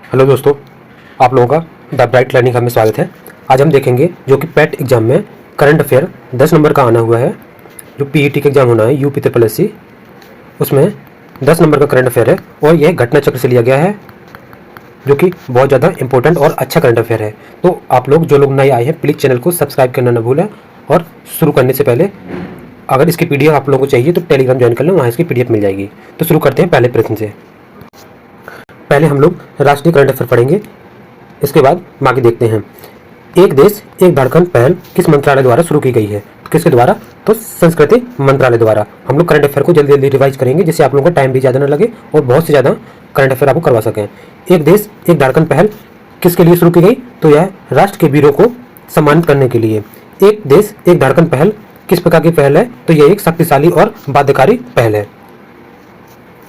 Hello दोस्तों, आप लोगों का द ब्राइट लर्निंग हब में स्वागत है। आज हम देखेंगे जो कि पैट एग्जाम में करंट अफेयर 10 नंबर का आना हुआ है। जो पीईटी के एग्जाम होना है यूपी ट्रिपल एससी, उसमें 10 नंबर का करंट अफेयर है और यह घटना चक्र से लिया गया है, जो कि बहुत ज़्यादा इंपॉर्टेंट और अच्छा करंट अफेयर है। तो आप लोग जो लोग नए आए हैं, प्लीज़ चैनल को सब्सक्राइब करना न भूलें। और शुरू करने से पहले अगर इसकी पीडीएफ आप लोगों को चाहिए तो टेलीग्राम ज्वाइन कर लें, वहाँ इसकी पीडीएफ मिल जाएगी। तो शुरू करते हैं पहले प्रश्न से। पहले हम लोग राष्ट्रीय करंट अफेयर पढ़ेंगे, इसके बाद बाकी देखते हैं। एक देश एक धड़कन पहल किस मंत्रालय द्वारा शुरू की गई है? तो किसके द्वारा? तो संस्कृति मंत्रालय द्वारा। हम लोग करंट अफेयर को जल्दी जल्दी रिवाइज करेंगे, जिससे आप लोगों का टाइम भी ज़्यादा न लगे और बहुत से ज़्यादा करंट अफेयर आपको करवा सकें। एक देश एक धड़कन पहल किसके लिए शुरू की गई? तो यह राष्ट्र के वीरों को सम्मानित करने के लिए। एक देश एक धड़कन पहल किस प्रकार की पहल है? तो यह एक शक्तिशाली और बाध्यकारी पहल है।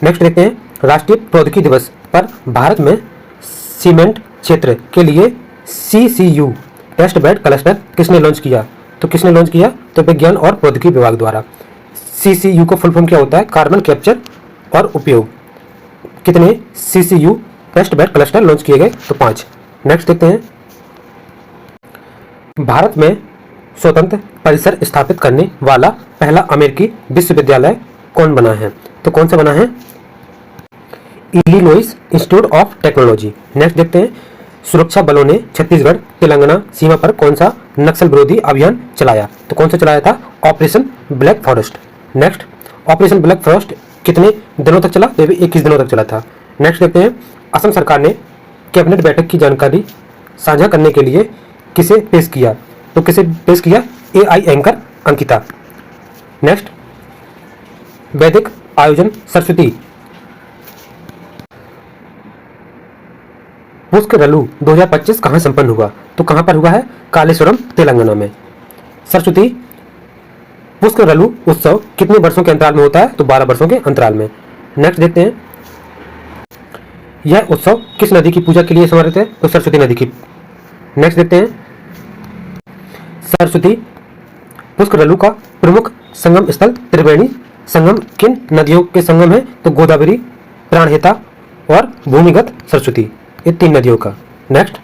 नेक्स्ट देखते हैं, राष्ट्रीय प्रौद्योगिकी दिवस पर भारत में सीमेंट क्षेत्र के लिए CCU टेस्ट बेड क्लस्टर किसने लॉन्च किया? तो किसने लॉन्च किया? तो विज्ञान और प्रौद्योगिकी विभाग द्वारा। CCU को फुल फॉर्म क्या होता है? कार्बन कैप्चर और उपयोग। कितने CCU test bed cluster launch किए गए? तो 5। नेक्स्ट देखते हैं, भारत में स्वतंत्र परिसर स्थापित करने वाला पहला अमेरिकी विश्वविद्यालय कौन बना है? तो कौन सा बना है? Illinois institute of technology. Next देखते हैं, सुरक्षा बलों ने छत्तीसगढ़ तेलंगाना सीमा पर कौन सा नक्सल विरोधी अभियान चलाया? तो कौन सा चलाया था? Operation black forest. Next, operation black forest कितने दिनों तक चला? तो 21 दिनों तक चला था। नेक्स्ट देखते हैं, असम सरकार ने कैबिनेट बैठक की जानकारी साझा करने के लिए किसे पेश किया? तो किसे पेश किया? AI anchor Ankita. नेक्स्ट, वैदिक आयोजन सरस्वती पुष्करलू 2025 कहाँ संपन्न हुआ? तो कहाँ पर हुआ है? कालेश्वरम तेलंगाना में। सरस्वती पुष्करलू उत्सव कितने वर्षों के अंतराल में होता है? तो 12 वर्षों के अंतराल में। नेक्स्ट देखते हैं, यह उत्सव किस नदी की पूजा के लिए समर्पित है? तो सरस्वती नदी की। नेक्स्ट देखते हैं, सरस्वती पुष्करलू का प्रमुख संगम स्थल त्रिवेणी संगम किन नदियों के संगम है? तो गोदावरी, प्राणहिता और भूमिगत सरस्वती, ये 3 नदियों का। नेक्स्ट,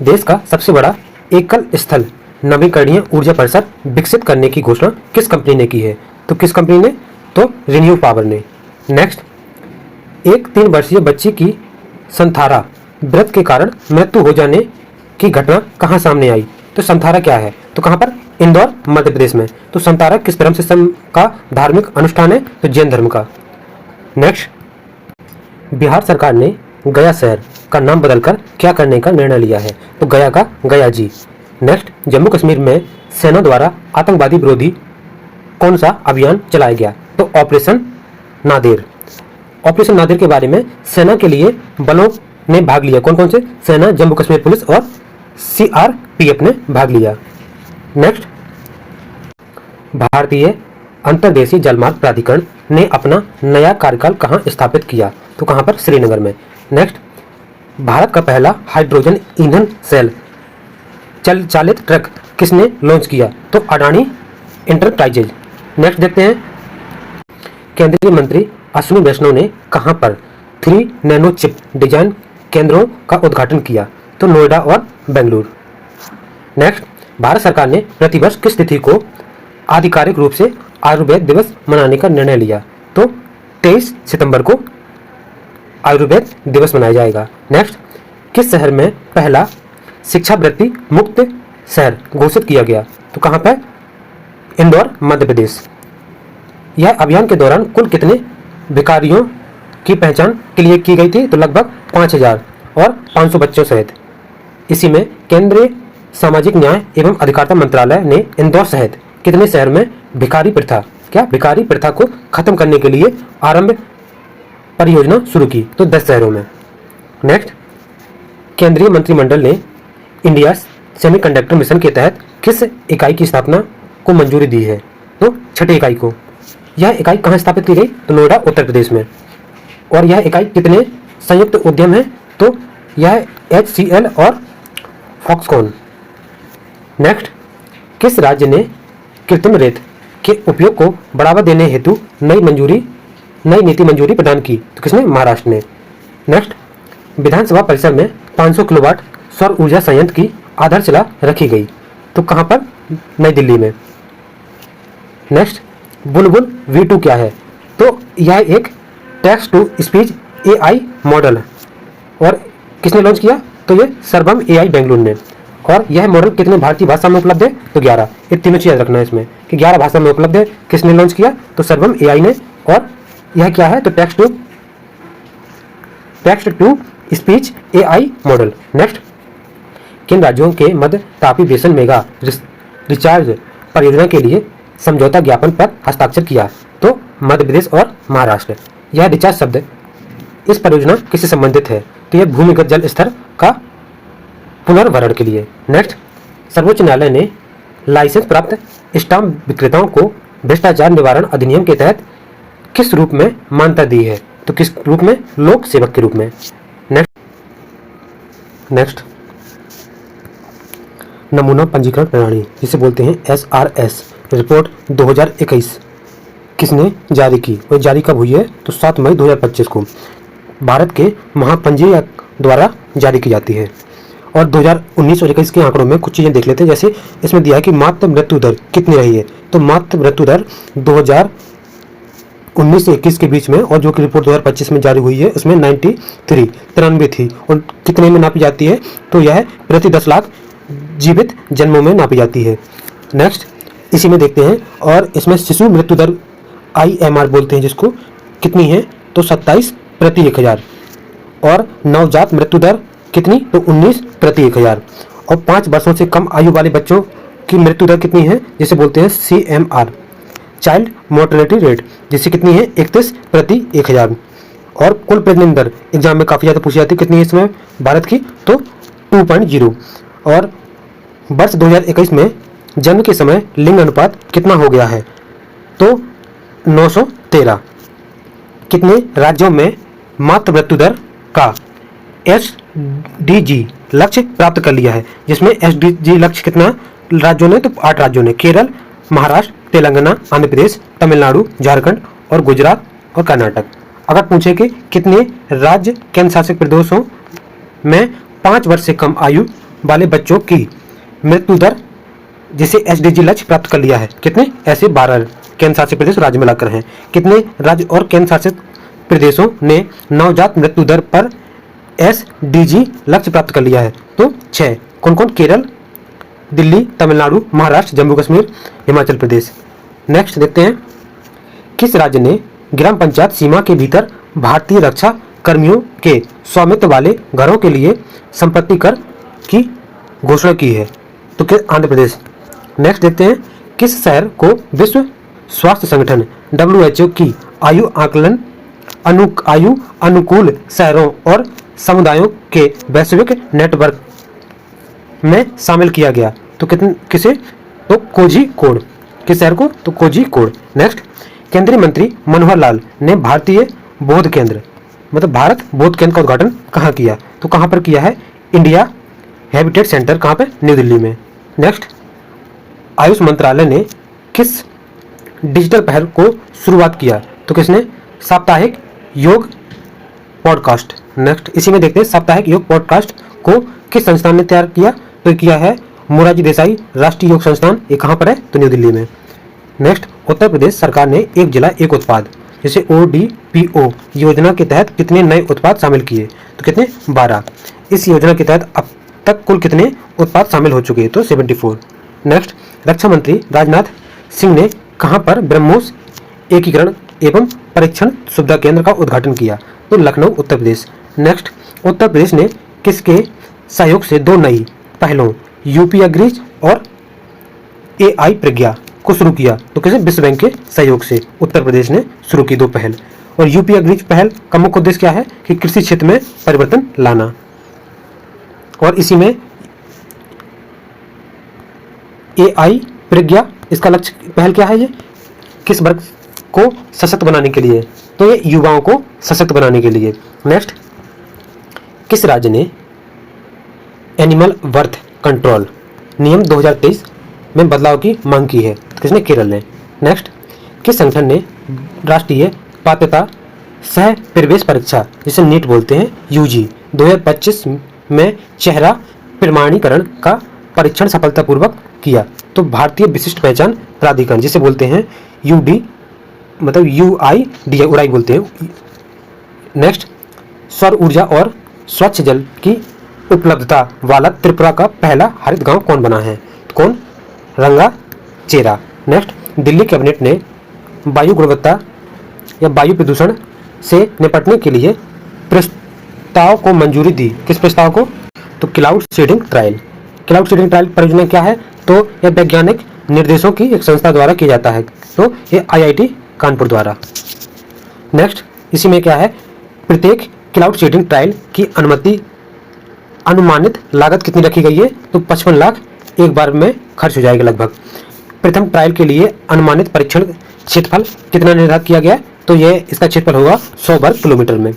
देश का सबसे बड़ा एकल स्थल नवीकरणीय ऊर्जा परिसर विकसित करने की घोषणा किस कंपनी ने की है? तो किस कंपनी ने? तो रिन्यू पावर ने। नेक्स्ट, एक 3 वर्षीय बच्ची की संथारा व्रत के कारण मृत्यु हो जाने की घटना कहाँ सामने आई? तो संथारा क्या है? तो कहाँ पर? इंदौर, मध्य प्रदेश में। तो संथारा किस धर्म सिस्टम का धार्मिक अनुष्ठान है? तो जैन धर्म का। नेक्स्ट, बिहार सरकार ने गया शहर का नाम बदलकर क्या करने का निर्णय लिया है? तो गया का गया जी। नेक्स्ट, जम्मू कश्मीर में सेना द्वारा आतंकवादी विरोधी कौन सा अभियान चलाया गया? तो ऑपरेशन नादेर। ऑपरेशन नादेर के बारे में सेना के लिए बलों ने भाग लिया। कौन कौन से? सेना, जम्मू कश्मीर पुलिस और CRPF ने भाग लिया। नेक्स्ट, भारतीय अंतर्देशीय जलमार्ग प्राधिकरण ने अपना नया कार्यकाल कहाँ स्थापित किया? तो कहाँ पर? श्रीनगर में। नेक्स्ट, भारत का पहला हाइड्रोजन ईंधन सेल चालित ट्रक किसने लॉन्च किया? तो अडानी एंटरप्राइजेज। नेक्स्ट देखते हैं, केंद्रीय मंत्री अश्विनी वैष्णव ने कहां पर 3 नैनो चिप डिजाइन केंद्रों का उद्घाटन किया? तो नोएडा और बेंगलुरु। नेक्स्ट, भारत सरकार ने प्रतिवर्ष किस तिथि को आधिकारिक रूप से आयुर्वेद दिवस मनाने का निर्णय लिया? तो 23 सितंबर को आयुर्वेद दिवस मनाया जाएगा। नेक्स्ट, किस शहर में पहला शिक्षावृत्ति मुक्त शहर घोषित किया गया? तो कहां पर? इंदौर, मध्य प्रदेश। यह अभियान के दौरान कुल कितने भिखारियों की पहचान के लिए की गई थी? तो लगभग 5000 और 500 बच्चों सहित। इसी में केंद्रीय सामाजिक न्याय एवं अधिकारिता मंत्रालय ने इंदौर सहित कितने शहर में भिखारी प्रथा को खत्म करने के लिए आरंभ परियोजना शुरू की? तो 10 शहरों में। नेक्स्ट, केंद्रीय मंत्रिमंडल ने इंडिया सेमीकंडक्टर मिशन के तहत किस इकाई की स्थापना को मंजूरी दी है? तो 6ठी इकाई को। यह इकाई कहाँ स्थापित की गई? तो नोएडा, उत्तर प्रदेश में। और यह इकाई कितने संयुक्त उद्यम है? तो यह HCL और फॉक्सकॉन। नेक्स्ट, किस राज्य ने कृत्रिम रेत के उपयोग को बढ़ावा देने हेतु नई नीति मंजूरी प्रदान की? तो किसने? महाराष्ट्र ने। नेक्स्ट, विधानसभा परिसर में 500 किलोवाट सौर ऊर्जा संयंत्र की आधारशिला रखी गई। तो कहाँ पर? नई दिल्ली में। नेक्स्ट, बुलबुल V2 क्या है? तो यह एक text to speech AI model है और किसने लॉन्च किया? तो ये सर्वम AI बेंगलुरु ने। और यह मॉडल कितने भारतीय भाषा में उपलब्ध है? तो 11। ये तीनों चीज़ याद रखना है इसमें कि 11 भाषा में उपलब्ध है। किसने लॉन्च किया? तो सर्वम AI ने। और यह क्या है? तो text to speech AI model. Next, किन राज्यों के मध्य तापी बेसिन मेगा रिचार्ज परियोजना के लिए समझौता ज्ञापन पर हस्ताक्षर किया? तो मध्य प्रदेश और महाराष्ट्र। यह रिचार्ज शब्द इस परियोजना किससे संबंधित है? तो यह भूमिगत जल स्तर का पुनर्भरण के लिए। नेक्स्ट, सर्वोच्च न्यायालय ने लाइसेंस प्राप्त स्टाम्प विक्रेताओं को भ्रष्टाचार निवारण अधिनियम के तहत किस रूप में मान्यता दी है? तो किस रूप में? लोक सेवक के रूप में। नेक्स्ट, नमूना पंजीकरण प्रणाली जिसे बोलते हैं SRS रिपोर्ट 2021 किसने जारी की? और जारी कब हुई है? तो 7 मई 2025 को भारत के महापंजीयक द्वारा जारी की जाती है। और 2019 और 21 के आंकड़ों में कुछ चीज़ें देख लेते हैं। जैसे इसमें दिया है कि मातृ मृत्यु दर कितनी रही है? तो मातृ मृत्यु दर 2019 से 21 के बीच में, और जो कि रिपोर्ट 2025 में जारी हुई है उसमें 93 थी। और कितने में नापी जाती है? तो यह प्रति 10 लाख जीवित जन्मों में नापी जाती है। नेक्स्ट, इसी में देखते हैं। और इसमें शिशु मृत्यु दर IMR बोलते हैं जिसको, कितनी है? तो 27 प्रति 1000। और नवजात मृत्यु दर कितनी? तो 19 प्रति 1000। और 5 वर्षों से कम आयु वाले बच्चों की मृत्यु दर कितनी है? जिसे बोलते हैं CMR चाइल्ड मोर्टेलिटी रेट, जिससे कितनी है? 31 प्रति 1000। और कुल प्रेग्नेंट दर एग्जाम में काफ़ी ज़्यादा पूछी जाती है, कितनी है इसमें भारत की? तो 2.0। और वर्ष 2021 में जन्म के समय लिंग अनुपात कितना हो गया है? तो 913। कितने राज्यों में मातृ मृत्यु दर का SDG लक्ष्य प्राप्त कर लिया है? जिसमें SDG लक्ष्य कितना राज्यों ने? तो 8 राज्यों ने, केरल, महाराष्ट्र, तेलंगाना, आंध्र प्रदेश, तमिलनाडु, झारखंड और गुजरात और कर्नाटक। अगर पूछे कि कितने राज्य केंद्र शासित प्रदेशों में 5 वर्ष से कम आयु वाले बच्चों की मृत्यु दर जिसे SDG लक्ष्य प्राप्त कर लिया है, कितने? ऐसे 12 केंद्र शासित प्रदेश राज्य मिलाकर हैं। कितने राज्य और केंद्र शासित प्रदेशों ने नवजात मृत्यु दर पर SDG लक्ष्य प्राप्त कर लिया है? तो 6। कौन कौन? केरल, दिल्ली, तमिलनाडु, महाराष्ट्र, जम्मू कश्मीर, हिमाचल प्रदेश। नेक्स्ट देखते हैं, किस राज्य ने ग्राम पंचायत सीमा के भीतर भारतीय रक्षा कर्मियों के स्वामित्व वाले घरों के लिए संपत्ति कर की घोषणा की है? तो आंध्र प्रदेश। नेक्स्ट देखते हैं, किस शहर को विश्व स्वास्थ्य संगठन WHO की आयु आकलन आयु अनुकूल शहरों और समुदायों के वैश्विक नेटवर्क में शामिल किया गया? तो किसे? तो कोझिकोड। किस शहर को? तो कोझिकोड। नेक्स्ट, केंद्रीय मंत्री मनोहर लाल ने भारतीय बौद्ध केंद्र मतलब भारत बौद्ध केंद्र का उद्घाटन कहाँ किया? तो कहाँ पर किया है? India habitat centre. कहाँ पे? न्यू दिल्ली में। नेक्स्ट, आयुष मंत्रालय ने किस डिजिटल पहल को शुरुआत किया? तो किसने? साप्ताहिक योग पॉडकास्ट। नेक्स्ट, इसी में देखते हैं साप्ताहिक योग पॉडकास्ट को किस संस्थान ने तैयार किया? तो किया है मोरारजी देसाई राष्ट्रीय योग संस्थान। ये कहाँ पर है? तो न्यू दिल्ली में। नेक्स्ट, उत्तर प्रदेश सरकार ने एक जिला एक उत्पाद जैसे ODPO योजना के तहत कितने नए उत्पाद शामिल किए? तो कितने? 12। इस योजना के तहत अब तक कुल कितने उत्पाद शामिल हो चुके हैं? तो 74। नेक्स्ट, रक्षा मंत्री राजनाथ सिंह ने कहाँ पर ब्रह्मोस एकीकरण एवं परीक्षण सुविधा केंद्र का उद्घाटन किया? तो लखनऊ, उत्तर प्रदेश। नेक्स्ट, उत्तर प्रदेश ने किसके सहयोग से 2 नई पहलों UP अग्रीज और AI प्रज्ञा को शुरू किया? तो किसे? विश्व बैंक के सहयोग से उत्तर प्रदेश ने शुरू की 2 पहल। और UP अग्रीज पहल का मुख्य उद्देश्य क्या है? कि कृषि क्षेत्र में परिवर्तन लाना। और इसी में AI प्रज्ञा, इसका लक्ष्य पहल क्या है? ये किस वर्ग को सशक्त बनाने के लिए? तो ये युवाओं को सशक्त बनाने के लिए। नेक्स्ट, किस राज्य ने एनिमल बर्थ कंट्रोल नियम 2023 में बदलाव की मांग की है? किसने? केरल ने। नेक्स्ट, किस संगठन ने राष्ट्रीय पात्रता सह प्रवेश परीक्षा जिसे नीट बोलते हैं UG 2025 में चेहरा प्रमाणीकरण का परीक्षण सफलतापूर्वक किया? तो भारतीय विशिष्ट पहचान प्राधिकरण, जिसे बोलते हैं यूडी, मतलब UIDAI, उड़ाई बोलते हैं। नेक्स्ट, सौर ऊर्जा और स्वच्छ जल की उपलब्धता वाला त्रिपुरा का पहला हरित गांव कौन बना है? कौन? रंगाचेरा। नेक्स्ट, दिल्ली कैबिनेट ने वायु गुणवत्ता या वायु प्रदूषण से निपटने के लिए प्रस्ताव को मंजूरी दी। किस प्रस्ताव को? तो cloud seeding trial. Cloud seeding trial परियोजना क्या है? तो यह वैज्ञानिक निर्देशों की एक संस्था द्वारा किया जाता है, तो ये IIT कानपुर द्वारा। नेक्स्ट, इसी में क्या है, प्रत्येक क्लाउड सीडिंग ट्रायल की अनुमानित लागत कितनी रखी गई है? तो 55 लाख एक बार में खर्च हो जाएगा लगभग। प्रथम ट्रायल के लिए अनुमानित परीक्षण क्षेत्रफल कितना निर्धारित किया गया? तो यह इसका क्षेत्रफल होगा 100 वर्ग किलोमीटर में।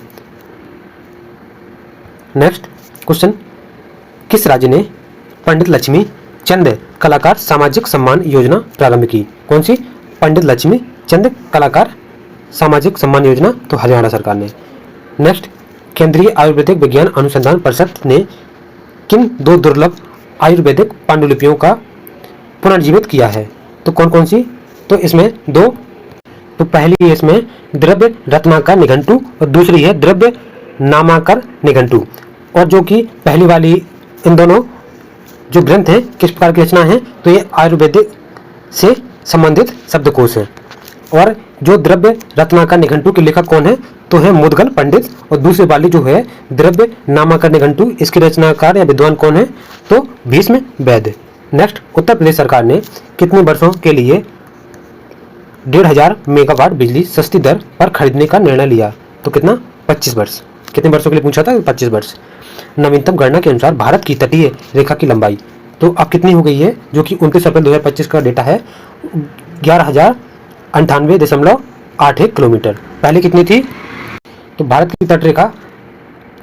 नेक्स्ट क्वेश्चन, किस राज्य ने पंडित लक्ष्मी चंद कलाकार सामाजिक सम्मान योजना प्रारंभ की? कौन सी? पंडित लक्ष्मी चंद कलाकार सामाजिक सम्मान योजना, तो हरियाणा सरकार ने। नेक्स्ट, केंद्रीय आयुर्वेदिक विज्ञान अनुसंधान परिषद ने किन 2 दुर्लभ आयुर्वेदिक पांडुलिपियों का पुनर्जीवित किया है? तो कौन कौन सी? तो इसमें 2, तो पहली है इसमें द्रव्य रत्नाकर निघंटु और दूसरी है द्रव्य नामाकर निघंटु। और जो कि पहली वाली, इन दोनों जो ग्रंथ हैं किस प्रकार की रचना है? तो ये आयुर्वेदिक से संबंधित शब्दकोश है। और जो द्रव्य रत्नाकर निघंटु के लेखक कौन है? तो है मुदगल पंडित। और दूसरी वाली जो है द्रव्य नामाकर निघंटु, इसके रचनाकार या विद्वान कौन है? तो भीष्म वैद्य। नेक्स्ट, उत्तर प्रदेश सरकार ने कितने वर्षों के लिए 1500 मेगावाट बिजली सस्ती दर पर खरीदने का निर्णय लिया? तो कितना? 25 वर्ष। कितने वर्षों के लिए पूछा था? 25 वर्ष। नवीनतम गणना के अनुसार भारत की तटीय रेखा की लंबाई तो अब कितनी हो गई है? जो कि 29 अप्रैल 2025 का डेटा है, 11,098.81 किलोमीटर। पहले कितनी थी? तो भारत की तटरेखा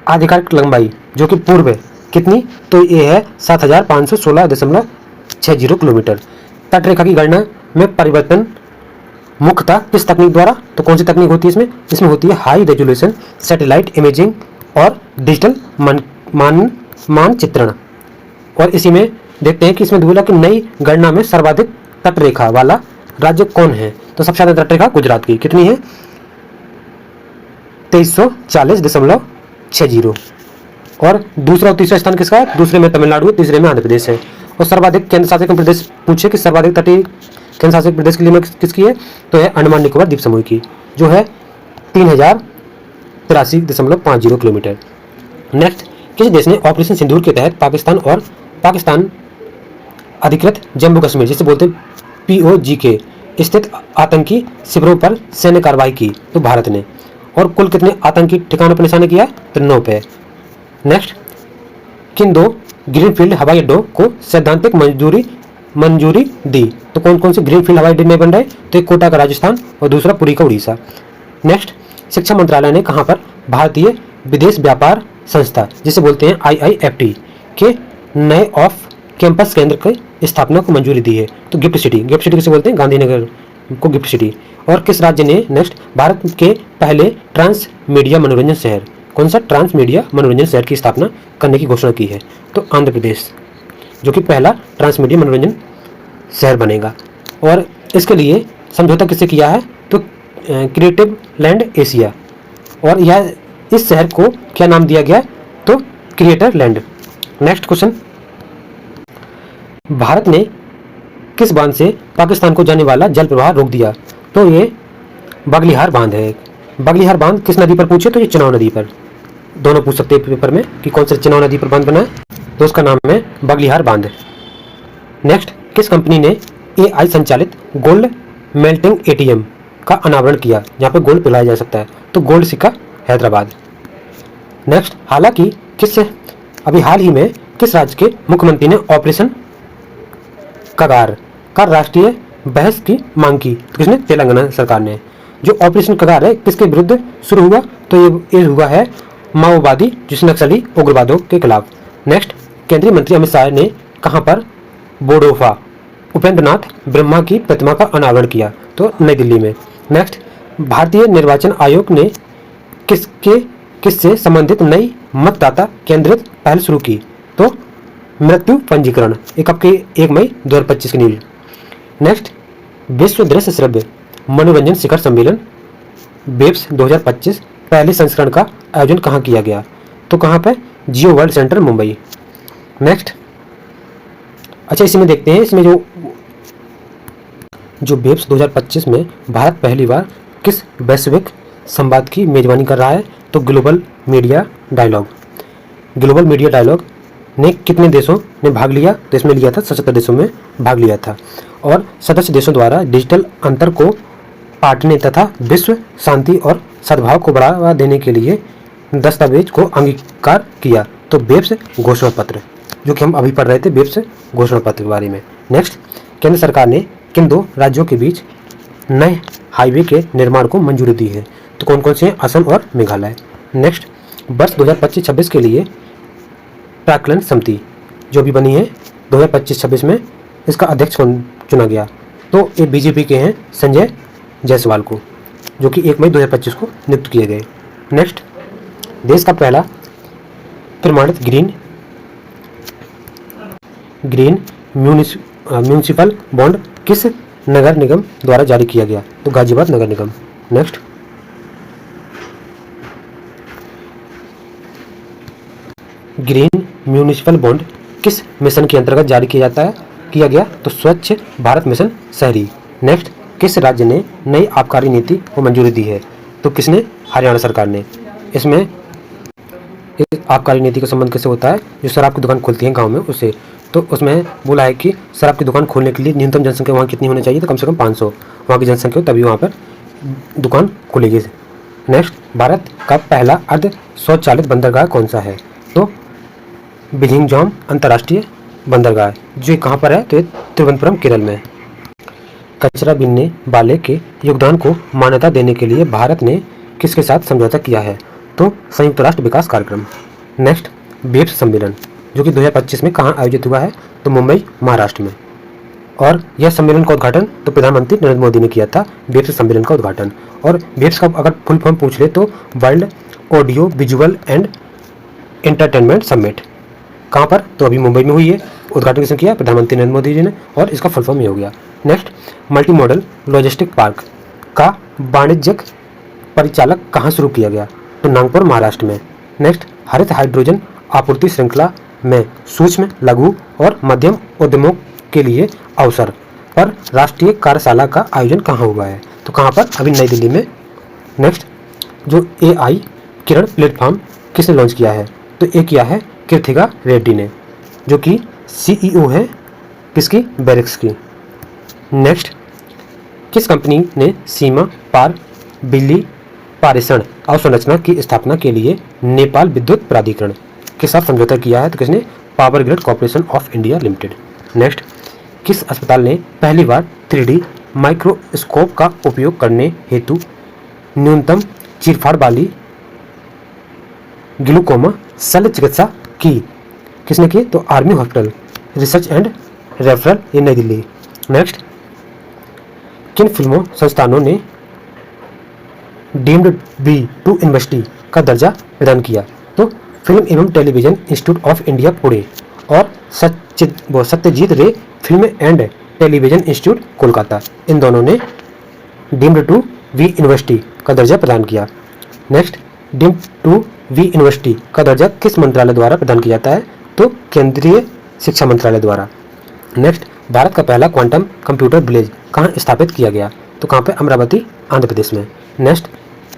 आधिकारिक लंबाई जो कि पूर्व कितनी? तो ये है 7,516.60 किलोमीटर। तटरेखा की गणना में परिवर्तन मुख्यतः किस तकनीक द्वारा? तो कौन सी तकनीक होती है इसमें? इसमें होती है हाई रेजोल्यूशन सैटेलाइट इमेजिंग और डिजिटल मानचित्रण। और इसी में देखते हैं कि इसमें बोला कि नई गणना में सर्वाधिक तटरेखा वाला राज्य कौन है? तो सबसे ज्यादा तटरेखा गुजरात की कितनी है? 2340.60। और दूसरा और तीसरा स्थान किसका है? दूसरे में तमिलनाडु, तीसरे में आंध्र प्रदेश है। और सर्वाधिक केंद्र शासित प्रदेश पूछे कि सर्वाधिक तटीय केंद्र शासित प्रदेश के लिए किसकी है? तो है अंडमान निकोबार द्वीप समूह की, जो है 3083.50 किलोमीटर। नेक्स्ट, किस देश ने ऑपरेशन सिंदूर के तहत पाकिस्तान और पाकिस्तान अधिकृत जम्मू कश्मीर, जिसे बोलते हैं POGK, स्थित आतंकी शिविरों पर सैन्य कार्रवाई की? तो भारत ने। और कुल कितने आतंकी ठिकानों पर निशाना किया? तो 9 पे। नेक्स्ट, किन 2 ग्रीनफील्ड हवाई अड्डों को सैद्धांतिक मंजूरी दी? तो कौन कौन से ग्रीनफील्ड हवाई अड्डे में बन रहे? तो एक कोटा का राजस्थान और दूसरा पुरी का उड़ीसा। नेक्स्ट, शिक्षा मंत्रालय ने कहां पर भारतीय विदेश व्यापार संस्था, जिसे बोलते हैं IIFT, के नए ऑफ कैंपस केंद्र की स्थापना को मंजूरी दी है? तो गिफ्ट सिटी। गिफ्ट सिटी किसे बोलते हैं? गांधीनगर को गिफ्ट सिटी। और किस राज्य ने नेक्स्ट भारत के पहले ट्रांस मीडिया मनोरंजन शहर, कौन सा? ट्रांस मीडिया मनोरंजन शहर की स्थापना करने की घोषणा की है? तो आंध्र प्रदेश, जो कि पहला ट्रांस मीडिया मनोरंजन शहर बनेगा। और इसके लिए समझौता किससे किया है? तो क्रिएटिव लैंड एशिया। और यह इस शहर को क्या नाम दिया गया? तो creator land. Next question, Bharat ने किस बांध से पाकिस्तान को जाने वाला जल प्रवाह रोक दिया? तो ये बगलिहार बांध है। बगलिहार बांध किस नदी पर पूछे? तो ये चिनाब नदी पर। दोनों पूछ सकते हैं पेपर में कि कौन सा चिनाब नदी पर बांध बना है, तो उसका नाम है बगलिहार बांध। नेक्स्ट, किस कंपनी ने AI संचालित गोल्ड मेल्टिंग ATM का अनावरण किया, जहाँ पे गोल्ड पिलाया जा सकता है? तो गोल्ड सिक्का हैदराबाद। नेक्स्ट, अभी हाल ही में किस राज्य के मुख्यमंत्री ने ऑपरेशन कगार का राष्ट्रीय बहस की मांग की? तो किसने? तेलंगाना सरकार ने। जो ऑपरेशन कगार है किसके विरुद्ध शुरू हुआ? तो ये हुआ है माओवादी, जिस नक्सली उग्रवादों के खिलाफ। नेक्स्ट, केंद्रीय मंत्री अमित शाह ने कहां पर बोडोफा उपेंद्रनाथ ब्रह्मा की प्रतिमा का अनावरण किया? तो नई दिल्ली में। नेक्स्ट, भारतीय निर्वाचन आयोग ने किसके किससे संबंधित नई मतदाता केंद्रित पहल शुरू की? तो मृत्यु पंजीकरण, 1 मई 2025 की न्यूज। नेक्स्ट, विश्व दृश्य श्रव्य मनोरंजन शिखर सम्मेलन बेब्स 2025 पहले संस्करण का आयोजन कहाँ किया गया? तो कहाँ पे? जियो वर्ल्ड सेंटर मुंबई। नेक्स्ट, अच्छा इसी में देखते हैं, इसमें जो बेब्स 2025 में भारत पहली बार किस वैश्विक संवाद की मेजबानी कर रहा है? तो global media dialogue. Global media dialogue ने कितने देशों ने भाग लिया? तो इसमें लिया था 77 देशों में भाग लिया था, और सदस्य देशों द्वारा डिजिटल अंतर को पाटने तथा विश्व शांति और सद्भाव को बढ़ावा देने के लिए दस्तावेज को अंगीकार किया। तो बेब्स घोषणा पत्र, जो कि हम अभी पढ़ रहे थे, बेब्स घोषणा पत्र के बारे में। नेक्स्ट, केंद्र सरकार ने किन 2 राज्यों के बीच नए हाईवे के निर्माण को मंजूरी दी है? तो कौन कौन से हैं? असम और मेघालय। नेक्स्ट, वर्ष 2025-26 के लिए प्राक्कलन समिति जो भी बनी है 2025-26 में, इसका अध्यक्ष कौन चुना गया? तो ये बीजेपी के हैं संजय जायसवाल को, जो कि 1 मई 2025 को नियुक्त किए गए। नेक्स्ट, देश का पहला प्रमाणित ग्रीन म्यूनिसिपल बॉन्ड किस नगर निगम द्वारा जारी किया गया? तो गाजियाबाद नगर निगम। नेक्स्ट, ग्रीन म्यूनिसिपल बॉन्ड किस मिशन के अंतर्गत जारी किया गया? तो स्वच्छ भारत मिशन शहरी। नेक्स्ट, किस राज्य ने नई आबकारी नीति को मंजूरी दी है? तो किसने? हरियाणा सरकार ने। इसमें इस आबकारी नीति का संबंध कैसे होता है? जो शराब की दुकान खुलती है गांव में, उससे। तो उसमें बोला है कि शराब की दुकान खोलने के लिए न्यूनतम जनसंख्या वहाँ कितनी होनी चाहिए? तो कम से कम 500 वहाँ की जनसंख्या हो, तभी वहाँ पर दुकान खुलेगी। नेक्स्ट, भारत का पहला अर्ध स्वचालित बंदरगाह कौन सा है? तो बिलिंगजाम अंतर्राष्ट्रीय बंदरगाह, जो कहाँ पर है? तो ये तिरुवनंतपुरम केरल में। कचरा बीनने वाले के योगदान को मान्यता देने के लिए भारत ने किसके साथ समझौता किया है? तो संयुक्त राष्ट्र विकास कार्यक्रम। नेक्स्ट, बेब्स सम्मेलन जो कि 2025 में कहाँ आयोजित हुआ है? तो मुंबई, महाराष्ट्र में। और यह सम्मेलन का उद्घाटन तो प्रधानमंत्री नरेंद्र मोदी ने किया था, बेब्स सम्मेलन का उद्घाटन। और बेब्स का अगर फुल फॉर्म पूछ ले तो world audio visual and entertainment summit. कहाँ पर? तो अभी मुंबई में हुई है। उद्घाटन किसने किया? प्रधानमंत्री नरेंद्र मोदी जी ने, और इसका फुल फॉर्म ये हो गया। Next, multi modal logistic park का वाणिज्यिक परिचालक कहाँ शुरू किया गया? तो नागपुर, महाराष्ट्र में। नेक्स्ट, हरित हाइड्रोजन आपूर्ति श्रृंखला में सूक्ष्म, लघु और मध्यम उद्यमों के लिए अवसर पर राष्ट्रीय कार्यशाला का आयोजन कहाँ हुआ है? तो कहाँ पर? अभी नई दिल्ली में। नेक्स्ट, जो AI किरण प्लेटफॉर्म किसने लॉन्च किया है? तो ये किया है कृतिका रेड्डी ने, जो कि CEO है किसकी? बैरिक्स की। नेक्स्ट, किस कंपनी ने सीमा पार बिजली पारेषण अवसंरचना की स्थापना के लिए नेपाल विद्युत प्राधिकरण के साथ समझौता किया है? तो किसने? Power grid corporation of India limited. Next, किस अस्पताल ने पहली बार 3D माइक्रोस्कोप का उपयोग करने हेतु न्यूनतम चीरफाड़ वाली ग्लूकोमा शल्य चिकित्सा की? किसने की? तो army hospital research and referral in Nai Delhi. Next, किन फिल्मों संस्थानों ने डीम्ड B2 यूनिवर्सिटी का दर्जा प्रदान किया? तो फिल्म एवं television institute of India Pune और Satyajit Ray film and television institute Kolkata, इन दोनों ने डीम्ड टू V यूनिवर्सिटी का दर्जा प्रदान किया। Next, deemed to V university का दर्जा किस मंत्रालय द्वारा प्रदान किया जाता है? तो केंद्रीय शिक्षा मंत्रालय द्वारा। नेक्स्ट, भारत का पहला क्वांटम कंप्यूटर विलेज कहाँ स्थापित किया गया? तो कहाँ पे? अमरावती, आंध्र प्रदेश में। नेक्स्ट,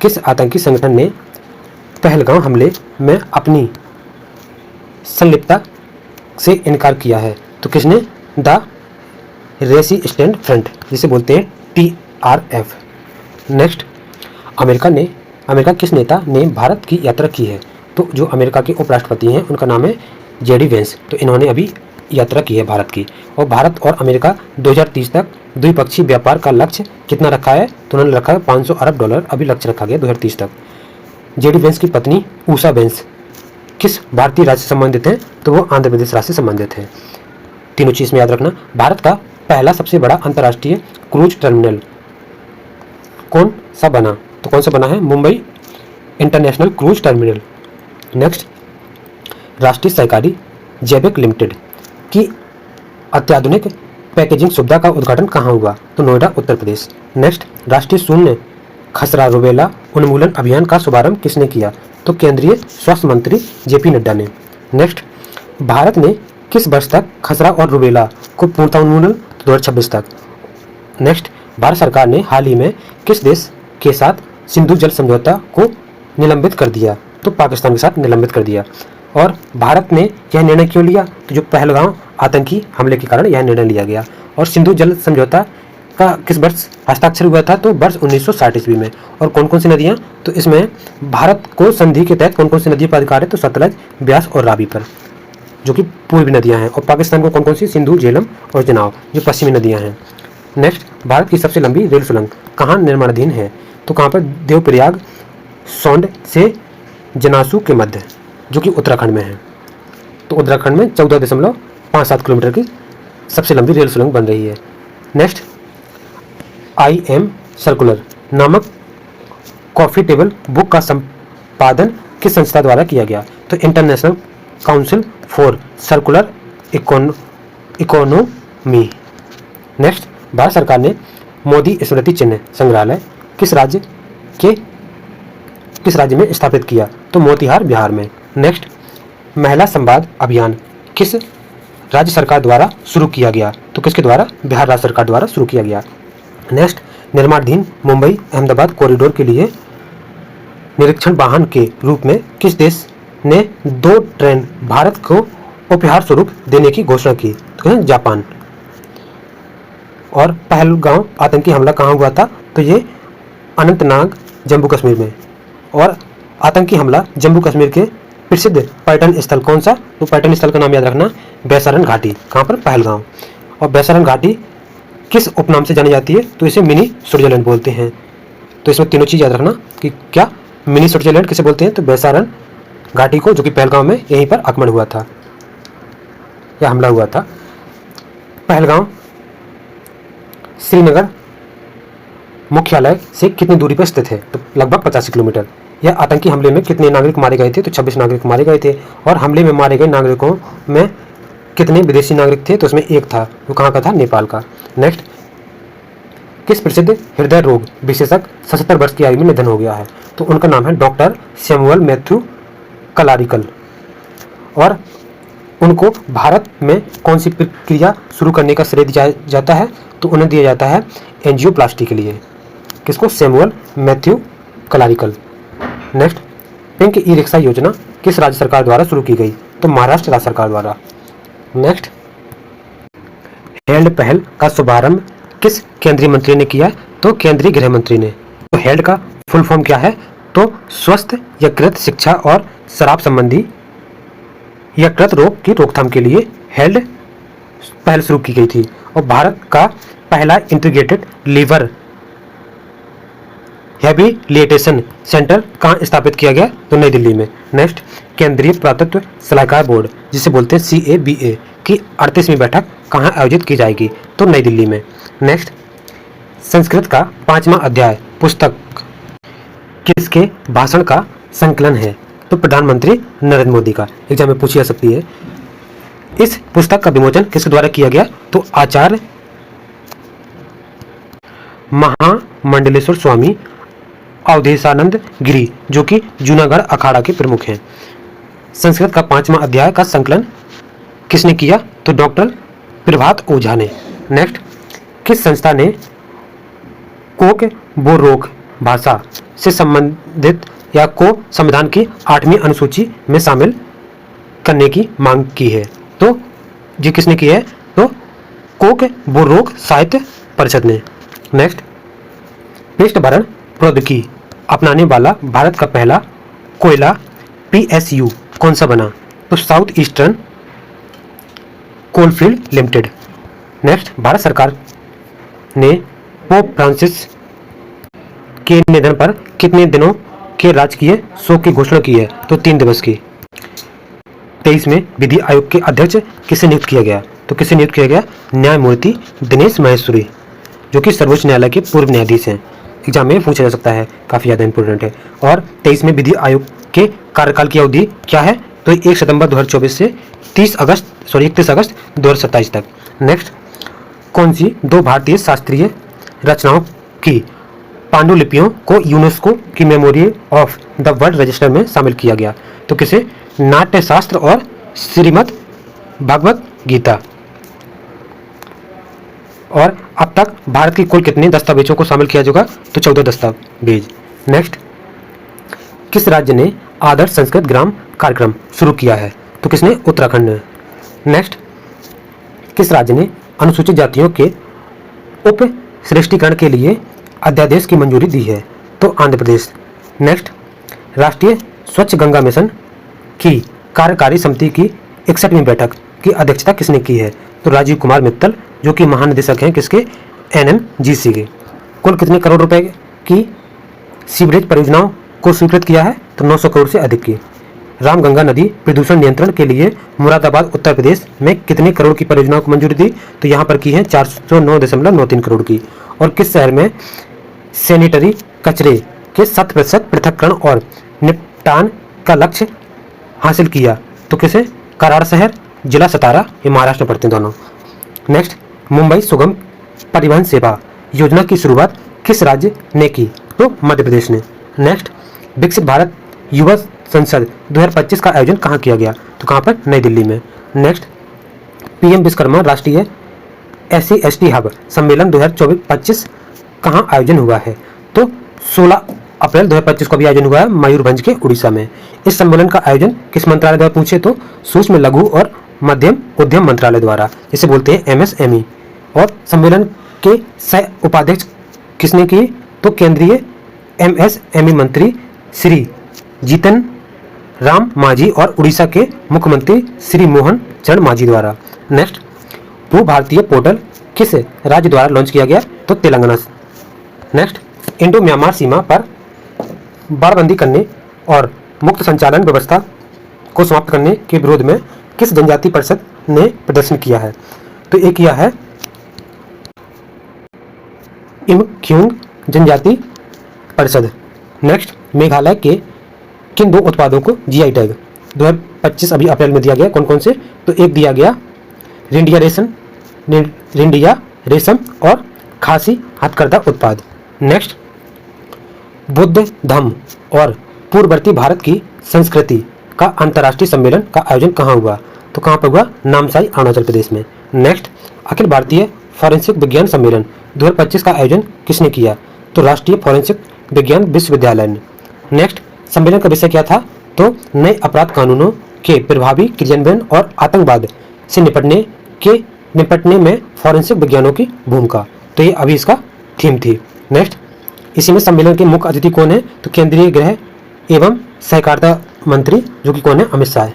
किस आतंकी संगठन ने पहलगाम हमले में अपनी संलिप्तता से इनकार किया है? तो किसने? द रेसिस्टेंट फ्रंट, जिसे बोलते हैं TRF। नेक्स्ट, अमेरिका किस नेता ने भारत की यात्रा की है? तो जो अमेरिका के उपराष्ट्रपति हैं उनका नाम है JD वेंस। तो इन्होंने अभी यात्रा की है भारत की। और भारत और अमेरिका 2030 तक द्विपक्षीय व्यापार का लक्ष्य कितना रखा है? तो उन्होंने रखा है $500 अरब अभी लक्ष्य रखा गया 2030 तक। JD वेंस की पत्नी उषा वेंस किस भारतीय राज्य से संबंधित हैं? तो वो आंध्र प्रदेश राज्य से संबंधित हैं। तीनों चीज़ में याद रखना। भारत का पहला सबसे बड़ा अंतर्राष्ट्रीय क्रूज टर्मिनल कौन सा बना? तो कौन सा बना है? Mumbai international cruise terminal. Next, राष्ट्रीय सहकारी जैविक लिमिटेड की अत्याधुनिक पैकेजिंग सुविधा का उद्घाटन कहाँ हुआ? तो नोएडा, उत्तर प्रदेश। नेक्स्ट, राष्ट्रीय शून्य खसरा रुबेला उन्मूलन अभियान का शुभारंभ किसने किया? तो केंद्रीय स्वास्थ्य मंत्री जेपी नड्डा ने। नेक्स्ट, भारत ने किस वर्ष तक खसरा और रुबेला को पूर्णतः उन्मूलन? 2026 तक। नेक्स्ट, भारत सरकार ने हाल ही में किस देश के साथ सिंधु जल समझौता को निलंबित कर दिया? तो पाकिस्तान के साथ निलंबित कर दिया। और भारत ने यह निर्णय क्यों लिया? तो जो पहलगाम आतंकी हमले के कारण यह निर्णय लिया गया। और सिंधु जल समझौता का किस वर्ष हस्ताक्षर हुआ था? तो वर्ष 1960 ईस्वी में। और कौन कौन सी नदियाँ? तो इसमें भारत को संधि के तहत कौन कौन सी नदियों पर अधिकार है? तो सतलज, ब्यास और रावी पर, जो कि पूर्वी नदियाँ हैं। और पाकिस्तान को कौन कौन सी? सिंधु, झेलम और चेनाब, जो पश्चिमी नदियाँ हैं। नेक्स्ट, भारत की सबसे लंबी रेल सुरंग कहाँ निर्माणाधीन है? तो कहाँ पर? देवप्रयाग सौंड से जनासू के मध्य, जो कि उत्तराखंड में है। तो उत्तराखंड में 14.57 किलोमीटर की सबसे लंबी रेल सुरंग बन रही है। नेक्स्ट, IM सर्कुलर नामक कॉफ़ी टेबल बुक का संपादन किस संस्था द्वारा किया गया? तो international council for circular economy. Next, Bharat सरकार ने मोदी स्मृति चिन्ह संग्रहालय किस राज्य में स्थापित किया? तो मोतिहार, बिहार में। नेक्स्ट, महिला संवाद अभियान किस राज्य सरकार द्वारा शुरू किया गया? तो किसके द्वारा? बिहार राज्य सरकार द्वारा शुरू किया गया। नेक्स्ट, निर्माणाधीन मुंबई अहमदाबाद कॉरिडोर के लिए निरीक्षण वाहन के रूप में किस देश ने 2 ट्रेन भारत को उपहार स्वरूप देने की घोषणा की? तो जापान। और पहलगाम आतंकी हमला कहाँ हुआ था? तो ये अनंतनाग, जम्मू कश्मीर में। और आतंकी हमला जम्मू कश्मीर के प्रसिद्ध पर्यटन स्थल कौन सा? तो पर्यटन स्थल का नाम याद रखना, बैसारन घाटी। कहाँ पर? पहलगाम। और बैसारन घाटी किस उपनाम से जानी जाती है? तो इसे मिनी स्विट्जरलैंड बोलते हैं। तो इसमें तीनों चीज़ याद रखना कि क्या मिनी स्विट्जरलैंड किसे बोलते हैं? तो बैसारन घाटी को, जो कि पहलगाम में यहीं पर आक्रमण हुआ था या हमला हुआ था। पहलगाम श्रीनगर मुख्यालय से कितनी दूरी पर स्थित है? तो लगभग 85 किलोमीटर। यह आतंकी हमले में कितने नागरिक मारे गए थे? तो 26 नागरिक मारे गए थे। और हमले में मारे गए नागरिकों में कितने विदेशी नागरिक थे? तो उसमें एक था, वो कहाँ का था? नेपाल का। नेक्स्ट, किस प्रसिद्ध हृदय रोग विशेषज्ञ 77 वर्ष की आयु में निधन हो गया है? तो उनका नाम है डॉक्टर सैमुअल मैथ्यू क्लारिकल। और उनको भारत में कौन सी प्रक्रिया शुरू करने का श्रेय दिया जाता है? तो उन्हें दिया जाता है एंजियोप्लास्टी के लिए। किसको? Samuel Mathew Kalarickal. Next, pink E rickshaw योजना किस राज्य सरकार द्वारा शुरू की गई? तो महाराष्ट्र राज्य सरकार द्वारा। नेक्स्ट, हेल्ड पहल का शुभारंभ किस केंद्रीय मंत्री ने किया? तो केंद्रीय गृह मंत्री ने। तो हेल्ड का फुल फॉर्म क्या है? तो स्वस्थ यकृत शिक्षा और शराब संबंधी यकृत रोग की रोकथाम के लिए हेल्ड पहल शुरू की गई थी। और भारत का पहला इंटीग्रेटेड लीवर हैबिलिटेशन सेंटर कहाँ स्थापित किया गया? तो नई दिल्ली में। नेक्स्ट, केंद्रीय पुरातत्व सलाहकार बोर्ड, जिसे बोलते हैं CABA, की 38वीं बैठक कहाँ आयोजित की जाएगी? तो नई दिल्ली में। नेक्स्ट, संस्कृत का 5वां अध्याय पुस्तक किसके भाषण का संकलन है? तो प्रधानमंत्री नरेंद्र मोदी का। एग्जाम में पूछी जा सकती है। इस पुस्तक का विमोचन किसके द्वारा किया गया? तो आचार्य महामंडलेश्वर स्वामी अवधेशानंद गिरी, जो कि जूनागढ़ अखाड़ा के प्रमुख हैं। संस्कृत का 5वां अध्याय का संकलन किसने किया? तो डॉक्टर प्रभात ओझा ने। नेक्स्ट, किस संस्था ने कोक बोरोक भाषा से संबंधित या को संविधान की 8वीं अनुसूची में शामिल करने की मांग की है? तो जी किसने की है? तो कोक बोरोक साहित्य परिषद ने। नेक्स्ट, पृष्ठभरण प्रौद्योगिकी अपनाने वाला भारत का पहला कोयला PSU कौन सा बना? तो south eastern coalfield limited. Next, Bharat सरकार ने पोप फ्रांसिस के निधन पर कितने दिनों के राजकीय शोक की घोषणा की है? तो 3 दिवस की। 23 में विधि आयोग के अध्यक्ष किसे नियुक्त किया गया? तो किसे नियुक्त किया गया? न्यायमूर्ति दिनेश महेश्वरी, जो कि सर्वोच्च न्यायालय के पूर्व न्यायाधीश हैं। एग्जाम में पूछा जा सकता है, काफ़ी ज़्यादा इंपॉर्टेंट है। और 23 में विधि आयोग के कार्यकाल की अवधि क्या है, तो 1 सितंबर 2024 से 31 अगस्त 2027 तक। नेक्स्ट, कौन सी 2 भारतीय शास्त्रीय रचनाओं की पांडुलिपियों को यूनेस्को की memory of the world register में शामिल किया गया, तो किसे, नाट्यशास्त्र और श्रीमद् भागवत गीता। और अब तक भारत की कुल कितने दस्तावेजों को शामिल किया जाएगा, तो 14 दस्तावेज। नेक्स्ट, किस राज्य ने आदर्श संस्कृत ग्राम कार्यक्रम शुरू किया है, तो किसने, उत्तराखंड ने। नेक्स्ट, किस राज्य ने अनुसूचित जातियों के उप श्रेष्ठीकरण के लिए अध्यादेश की मंजूरी दी है, तो आंध्र प्रदेश। नेक्स्ट, राष्ट्रीय स्वच्छ गंगा मिशन की कार्यकारी समिति की 61वीं बैठक की अध्यक्षता किसने की है, तो राजीव कुमार मित्तल, जो कि महानिदेशक हैं किसके, NMGC के। कुल कितने करोड़ रुपए की सीवरेज परियोजनाओं को स्वीकृत किया है, तो 900 करोड़ से अधिक की। रामगंगा नदी प्रदूषण नियंत्रण के लिए मुरादाबाद उत्तर प्रदेश में कितने करोड़ की परियोजनाओं को मंजूरी दी, तो यहाँ पर की है 409.93 करोड़ की। और किस शहर में सैनिटरी कचरे के 100% पृथक्करण और निपटान का लक्ष्य हासिल किया, तो किसे, कराड़ शहर, जिला सतारा, ये महाराष्ट्र में पड़ते हैं दोनों। नेक्स्ट, मुंबई सुगम परिवहन सेवा योजना की शुरुआत किस राज्य ने की, तो मध्य प्रदेश ने। नेक्स्ट, विकसित भारत युवा संसद 2025 का आयोजन कहाँ किया गया, तो कहाँ पर, नई दिल्ली में। नेक्स्ट, PM विश्वकर्मा राष्ट्रीय SC/ST हब सम्मेलन 2024-25 कहाँ आयोजन हुआ है, तो 16 अप्रैल 2025 को भी आयोजन हुआ है मयूरभंज के उड़ीसा में। इस सम्मेलन का आयोजन किस मंत्रालय द्वारा पूछे, तो सूक्ष्म लघु और मध्यम उद्यम मंत्रालय द्वारा, जिसे बोलते हैं MSME। और सम्मेलन के सह उपाध्यक्ष किसने किए, तो केंद्रीय MSME मंत्री श्री जीतन राम मांझी और उड़ीसा के मुख्यमंत्री श्री मोहन चरण मांझी द्वारा। नेक्स्ट, भू भारतीय पोर्टल किस राज्य द्वारा लॉन्च किया गया, तो तेलंगाना। नेक्स्ट, इंडो म्यांमार सीमा पर बाड़बंदी करने और मुक्त संचालन व्यवस्था को समाप्त करने के विरोध में किस जनजाति परिषद ने प्रदर्शन किया है, तो एक किया है इमख्युंग जनजाति परिषद। नेक्स्ट, मेघालय के किन 2 उत्पादों को GI टैग 2025 अभी अप्रैल में दिया गया, कौन कौन से, तो एक दिया गया रिंडिया रेशम और खासी हथकरघा उत्पाद। नेक्स्ट, बुद्ध धम्म और पूर्ववर्ती भारत की संस्कृति का अंतर्राष्ट्रीय सम्मेलन का आयोजन कहाँ हुआ, तो कहाँ पर हुआ, नामसाई, अरुणाचल प्रदेश में। नेक्स्ट, अखिल भारतीय फॉरेंसिक विज्ञान सम्मेलन 2025 का आयोजन किसने किया, तो राष्ट्रीय फॉरेंसिक विज्ञान विश्वविद्यालय ने। नेक्स्ट, सम्मेलन का विषय क्या था, तो नए अपराध कानूनों के प्रभावी क्रियान्वयन और आतंकवाद से निपटने में फॉरेंसिक विज्ञानों की भूमिका, तो ये अभी इसका थीम थी। नेक्स्ट, इसी में सम्मेलन के मुख्य अतिथि कौन है, तो केंद्रीय गृह एवं सहकारिता मंत्री, जो कि कौन है, अमित शाह है।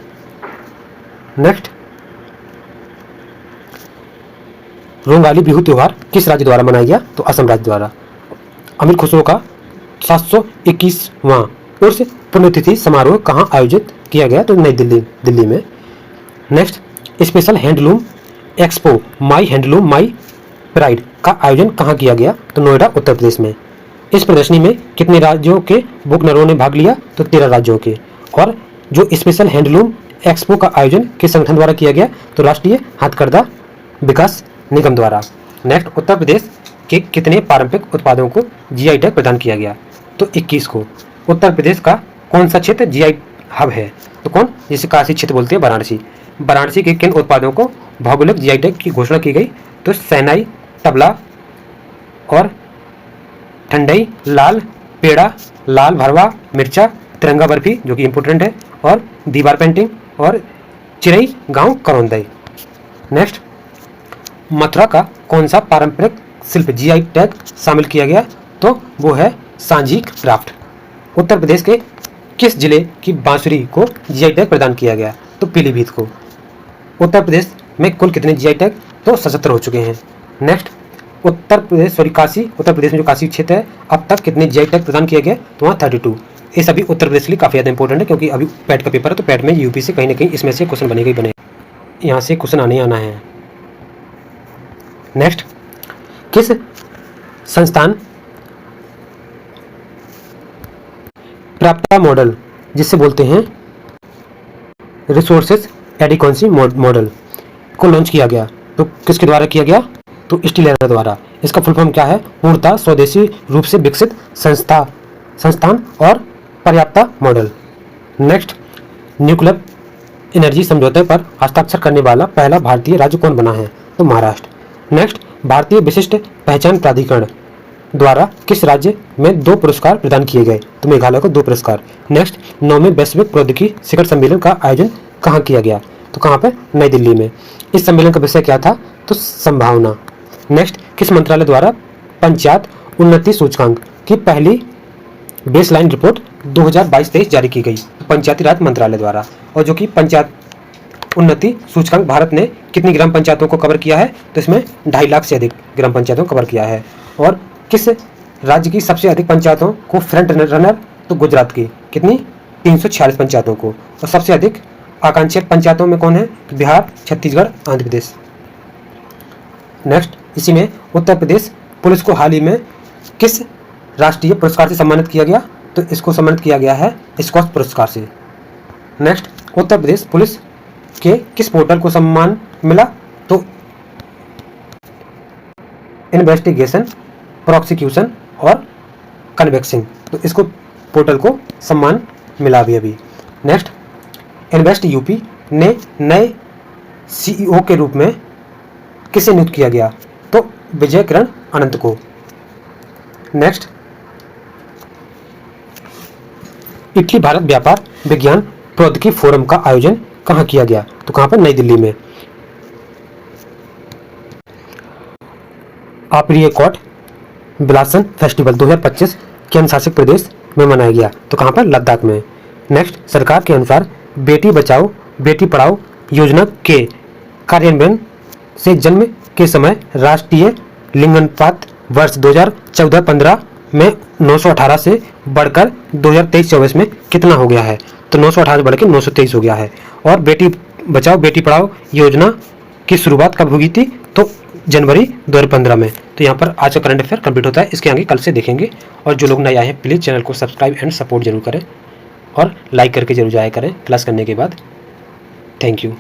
नेक्स्ट, रोंगाली बिहू त्योहार किस राज्य द्वारा मनाया गया, तो असम राज्य द्वारा। अमीर खुसरो का 721वां उर्स पुण्यतिथि समारोह कहाँ आयोजित किया गया, तो नई दिल्ली में। Next, special handloom expo my handloom my pride का आयोजन कहाँ किया गया, तो नोएडा, उत्तर प्रदेश में। इस प्रदर्शनी में कितने राज्यों के बुकनरों ने भाग लिया, तो 13 राज्यों के। और जो स्पेशल हैंडलूम एक्सपो का आयोजन किस संगठन द्वारा किया गया, तो राष्ट्रीय हथकरघा विकास निगम द्वारा। नेक्स्ट, उत्तर प्रदेश के कितने पारंपरिक उत्पादों को GI टैग प्रदान किया गया, तो 21 को। उत्तर प्रदेश का कौन सा क्षेत्र GI हब है, तो कौन, जिसे काशी क्षेत्र बोलते हैं, वाराणसी। वाराणसी के किन उत्पादों को भौगोलिक GI टैग की घोषणा की गई, तो शहनाई, तबला और ठंडई, लाल पेड़ा, लाल भरवा मिर्चा, तिरंगा बर्फी जो कि इम्पोर्टेंट है, और दीवार पेंटिंग और चिरई गांव करौंदई। नेक्स्ट, मथुरा का कौन सा पारंपरिक शिल्प GI टैग शामिल किया गया, तो वो है सांझी क्राफ्ट। उत्तर प्रदेश के किस जिले की बांसुरी को GI टैग प्रदान किया गया, तो पीलीभीत को। उत्तर प्रदेश में कुल कितने GI टैग, तो 77 हो चुके हैं। नेक्स्ट, काशी, उत्तर प्रदेश में जो काशी क्षेत्र है, अब तक कितने GI टैग प्रदान किया गया, तो वहाँ 32। ये सभी उत्तर प्रदेश के लिए काफ़ी ज़्यादा इंपॉर्टेंट है, क्योंकि अभी पैट का पेपर है, तो पैट में यूपी से कहीं ना कहीं इसमें से क्वेश्चन बनेगा ही बनेगा, यहाँ से क्वेश्चन आना है। नेक्स्ट, किस संस्थान पर्याप्तता मॉडल, जिसे बोलते हैं रिसोर्सेज एडिक्वेंसी मॉडल, को लॉन्च किया गया। तो किसके द्वारा किया गया? तो स्टीलर द्वारा। इसका फुल फॉर्म क्या है? पूर्णतः स्वदेशी रूप से विकसित संस्थान और पर्याप्तता मॉडल। नेक्स्ट, न्यूक्लियर एनर्जी समझौते पर हस्ताक्षर करने वाला पहला भारतीय राज्य कौन बना है? तो महाराष्ट्र। नेक्स्ट, भारतीय विशिष्ट पहचान प्राधिकरण द्वारा किस राज्य में 2 पुरस्कार प्रदान किए गए? तो मेघालय को 2 पुरस्कार। नेक्स्ट, 9वें वैश्विक प्रौद्योगिकी शिखर सम्मेलन का आयोजन कहाँ किया गया? तो कहाँ पर? नई दिल्ली में। इस सम्मेलन का विषय क्या था? तो संभावना। नेक्स्ट, किस मंत्रालय द्वारा पंचायत उन्नति सूचकांक की पहली बेसलाइन रिपोर्ट 2022-23 जारी की गई? पंचायती राज मंत्रालय द्वारा। और जो कि पंचायत उन्नति सूचकांक भारत ने कितनी ग्राम पंचायतों को कवर किया है? तो इसमें 2.5 लाख से अधिक ग्राम पंचायतों को कवर किया है। और किस राज्य की सबसे अधिक पंचायतों को फ्रंट रनर? तो गुजरात की। कितनी? 346 पंचायतों को। और सबसे अधिक आकांक्षी पंचायतों में कौन है? बिहार, छत्तीसगढ़, आंध्र प्रदेश। नेक्स्ट, इसी में उत्तर प्रदेश पुलिस को हाल ही में किस राष्ट्रीय पुरस्कार से सम्मानित किया गया? तो इसको सम्मानित किया गया है स्कॉच पुरस्कार से। नेक्स्ट, उत्तर प्रदेश पुलिस के किस पोर्टल को सम्मान मिला? तो इन्वेस्टिगेशन, प्रोसिक्यूशन और कन्वेक्सिंग, तो इसको पोर्टल को सम्मान मिला अभी। नेक्स्ट, इन्वेस्ट यूपी ने नए सीईओ के रूप में किसे नियुक्त किया गया? तो विजय किरण अनंत को। नेक्स्ट, इटली भारत व्यापार विज्ञान प्रौद्योगिकी फोरम का आयोजन कहाँ किया गया? तो कहाँ पर? नई दिल्ली में। आप्रिकॉट ब्लॉसम फेस्टिवल 2025 केंद्र शासित प्रदेश में मनाया गया? तो कहाँ पर? लद्दाख में। नेक्स्ट, सरकार के अनुसार बेटी बचाओ बेटी पढ़ाओ योजना के कार्यान्वयन से जन्म के समय राष्ट्रीय लिंगानुपात वर्ष 2014-15 में 918 से बढ़कर 2023-24 में कितना हो गया है? तो 918 बढ़ के 923 हो गया है। और बेटी बचाओ बेटी पढ़ाओ योजना की शुरुआत कब हुई थी? तो जनवरी 2015 में। तो यहाँ पर आज का करंट अफेयर कंप्लीट होता है। इसके आगे कल से देखेंगे। और जो लोग नए आए हैं प्लीज़ चैनल को सब्सक्राइब एंड सपोर्ट जरूर करें और लाइक करके जरूर जाया करें क्लास करने के बाद। Thank you.